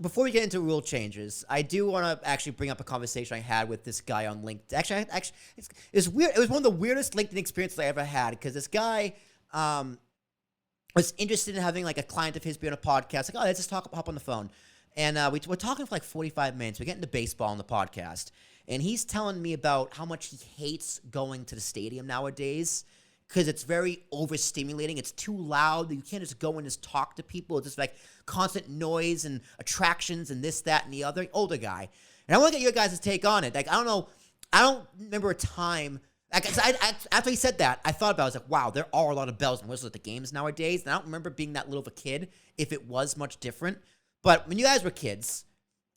before we get into rule changes, I do want to actually bring up a conversation I had with this guy on LinkedIn. Actually, it's weird. It was one of the weirdest LinkedIn experiences I ever had because this guy was interested in having like a client of his be on a podcast. Like, oh, let's just hop on the phone. And we're talking for like 45 minutes. We get into baseball on the podcast. And he's telling me about how much he hates going to the stadium nowadays because it's very overstimulating. It's too loud. You can't just go and just talk to people. It's just like constant noise and attractions and this, that, and the other. Older guy. And I want to get your guys' take on it. Like, I don't know. I don't remember a time. Like, after he said that, I thought about it. I was like, wow, there are a lot of bells and whistles at the games nowadays. And I don't remember being that little of a kid if it was much different. But when you guys were kids,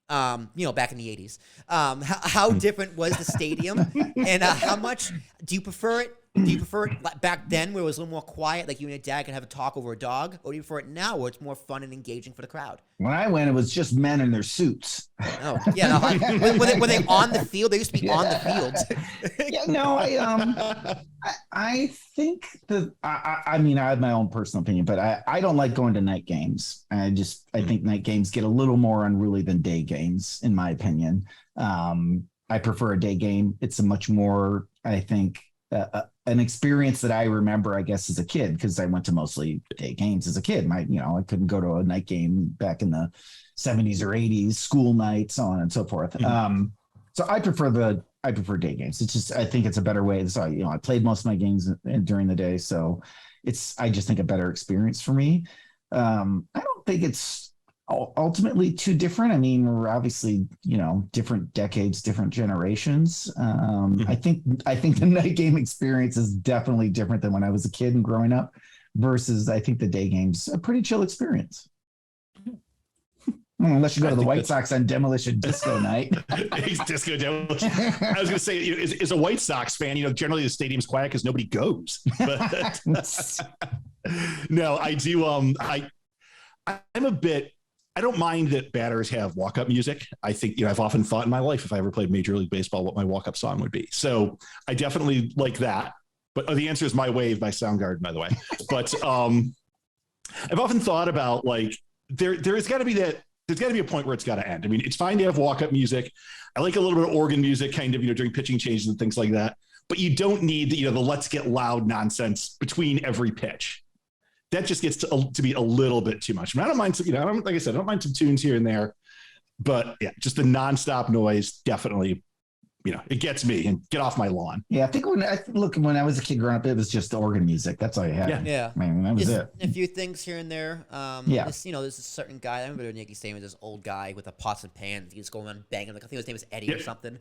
back in the 80s, how different was the stadium? And how much do you prefer it? Do you prefer it back then where it was a little more quiet, like you and your dad could have a talk over a dog? Or do you prefer it now where it's more fun and engaging for the crowd? When I went, it was just men in their suits. Oh, yeah. No, were they on the field? They used to be on the field. Yeah, no, I think that, I mean, I have my own personal opinion, but I don't like going to night games. I think night games get a little more unruly than day games, in my opinion. I prefer a day game. It's a much more, I think, an experience that I remember, I guess, as a kid, because I went to mostly day games as a kid. I couldn't go to a night game back in the 70s or 80s, school nights, so on and so forth. Mm-hmm. So I prefer day games. It's just, I think it's a better way. So, I played most of my games during the day, so I just think a better experience for me. I don't think it's ultimately too different. I mean, we're obviously, different decades, different generations. I think the night game experience is definitely different than when I was a kid and growing up versus I think the day game's a pretty chill experience. Unless you go to the White Sox on Demolition Disco night. Disco Demolition. I was going to say, as a White Sox fan, generally the stadium's quiet because nobody goes. But no, I do. I'm a bit. I don't mind that batters have walk-up music. I think, I've often thought in my life, if I ever played Major League Baseball, what my walk-up song would be. So I definitely like that. But the answer is My Wave by Soundgarden, by the way. But I've often thought about, like, there's got to be a point where it's got to end. I mean, it's fine to have walk-up music. I like a little bit of organ music kind of, during pitching changes and things like that. But you don't need the let's get loud nonsense between every pitch. That just gets to be a little bit too much. I mean, I don't mind some, like I said, I don't mind some tunes here and there, but yeah, just the nonstop noise definitely, it gets me and get off my lawn. Yeah, I think when I was a kid growing up, it was just the organ music. That's all you had. Yeah. I mean, that was it. A few things here and there. There's a certain guy. I remember Yankee Stadium was this old guy with a pots and pans. He was going around banging. Like, I think his name was Eddie or something.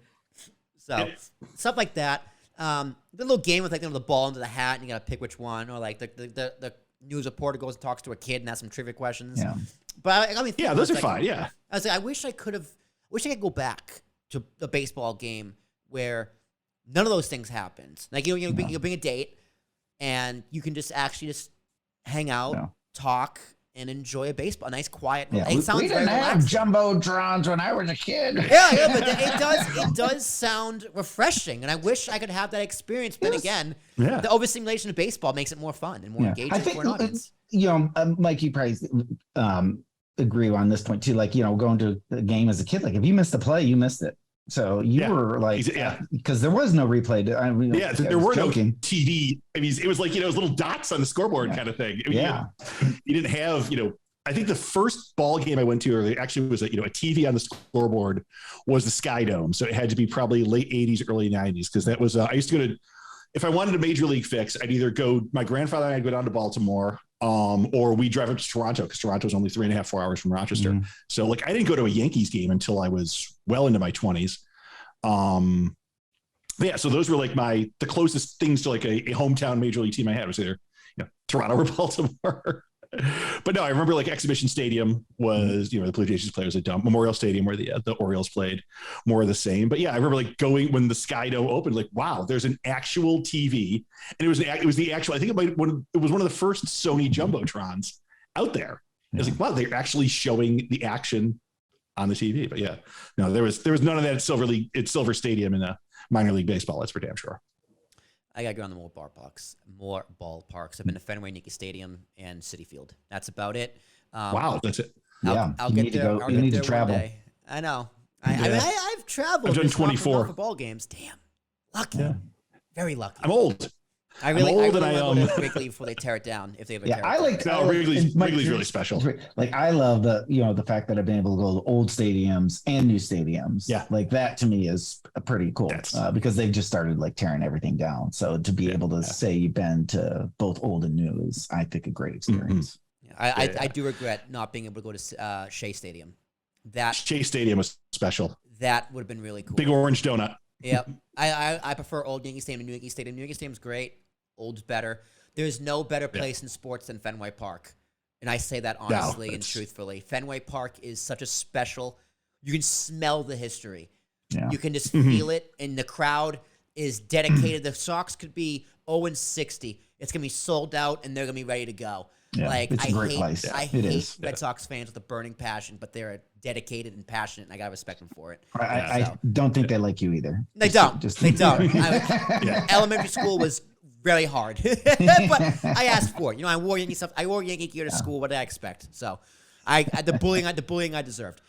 So stuff like that. The little game with the ball into the hat and you got to pick which one, or like the news reporter goes and talks to a kid and asks some trivia questions. Yeah. But those are fine. Yeah. I was like, I wish I could go back to a baseball game where none of those things happened. Like, you bring a date and you can just hang out, talk, and enjoy a nice quiet. Yeah. We didn't have jumbotrons when I was a kid. Yeah, but it does sound refreshing, and I wish I could have that experience. But again, the overstimulation of baseball makes it more fun and more engaging for an audience. Mike, you probably agree on this point too. Like, going to the game as a kid, like if you missed a play, you missed it. So you were like, because there was no replay. There were no TV. I mean, it was like, it was little dots on the scoreboard kind of thing. I mean, you didn't have, I think the first ball game I went to earlier actually was a TV on the scoreboard was the Sky Dome. So it had to be probably late 80s, early 90s. Cause that was, I used to go to, if I wanted a major league fix, I'd either my grandfather and I'd go down to Baltimore, or we drive up to Toronto because Toronto is only 3.5, 4 hours from Rochester. Mm-hmm. So like, I didn't go to a Yankees game until I was well into my 20s. So those were like the closest things to like a hometown major league team I had was either Toronto or Baltimore. But no, I remember like Exhibition Stadium was, the Blue Jays played was a dump. Memorial Stadium where the Orioles played, more of the same. But yeah, I remember like going when the Sky Dome opened, like, wow, there's an actual TV. And it was the actual, I think it was one of the first Sony Jumbotrons out there. I was like, wow, they're actually showing the action on the TV. But yeah, no, there was none of that at Silver Stadium in minor league baseball. That's for damn sure. I gotta go on the more ballparks. I've been to Fenway, Yankee Stadium, and Citi Field. That's about it. Wow, that's it. I'll you get need to there. go. I'll You get need to there travel. one day. I know. I mean, I've traveled. I've done just not for 24. ball games. Damn, lucky. Yeah. Very lucky. I'm old. I really old want and to go to Wrigley before they tear it down. If they ever tear it down. Wrigley's really special. Like I love the fact that I've been able to go to old stadiums and new stadiums. Yeah. Like that to me is pretty cool because they've just started like tearing everything down. So to be able to say you've been to both old and new is, I think, a great experience. Mm-hmm. I do regret not being able to go to Shea Stadium. Shea Stadium was special. That would have been really cool. Big orange donut. Yep. I prefer old Yankee Stadium to New Yankee Stadium. New Yankee Stadium's great. Old's better. There's no better place in sports than Fenway Park. And I say that honestly and truthfully. Fenway Park is such a special, you can smell the history. Yeah. You can just feel it, and the crowd is dedicated. The Sox could be 0-60. It's going to be sold out, and they're going to be ready to go. Yeah, like it's a great place. I hate Red Sox fans with a burning passion, but they're dedicated and passionate, and I got to respect them for it. I don't think they like you either. They don't. Elementary school was really hard, but I asked for it. I wore Yankee stuff. I wore Yankee gear to school. What did I expect? So, the bullying I deserved.